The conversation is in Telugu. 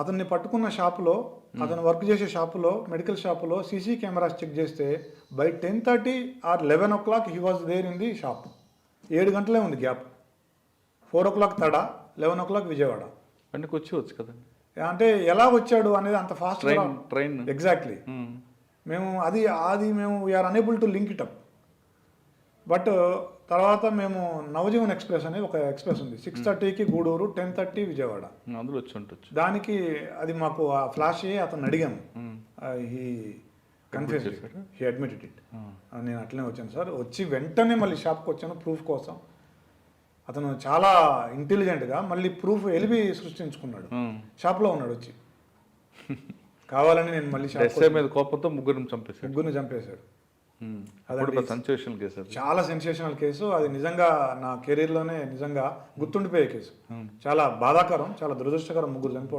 అతన్ని పట్టుకున్న షాపులో, అతను వర్క్ చేసే షాపులో, మెడికల్ షాపులో సీసీ కెమెరాస్ చెక్ చేస్తే by 10:30 or 11 o'clock he was there in the shop. 7 గంటలే ఉంది గ్యాప్. 4 o'clock తడ, 11 o'clock విజయవాడ. వెనక్కి వచ్చి కదండి. అంటే ఎలా వచ్చాడు అనేది అంత ఫాస్ట్ ట్రైన్ ఎగ్జాక్ట్లీ. మేము మేము we are unable to link it up. But తర్వాత మేము నవజీవన్ ఎక్స్ప్రెస్ అనేది ఒక ఎక్స్ప్రెస్ ఉంది, 6:30కి గూడూరు, 10:30 విజయవాడ. అందులో వచ్చి ఉండొచ్చు. దానికి అది మాకు ఆ ఫ్లాష్ అయ్యి అతను అడిగాము, he confuse, he admitted it. నేను అట్లనే వచ్చాను సార్. వచ్చి వెంటనే మళ్ళీ షాప్కి వచ్చాను ప్రూఫ్ కోసం. అతను చాలా ఇంటెలిజెంట్గా మళ్ళీ ప్రూఫ్ ఎలిబి సృష్టించుకున్నాడు. షాప్లో ఉన్నాడు వచ్చి, కావాలని నేను మళ్ళీ షాప్ మీద కోపంతో ముగ్గురిని చంపేశాడు. సెన్సేషనల్ కేసు, చాలా సెన్సేషనల్ కేసు. అది నిజంగా నా కెరీర్లోనే నిజంగా గుర్తుండిపోయే కేసు. చాలా బాధాకరం, చాలా దురదృష్టకరం, ముగ్గురు చనిపోవడం.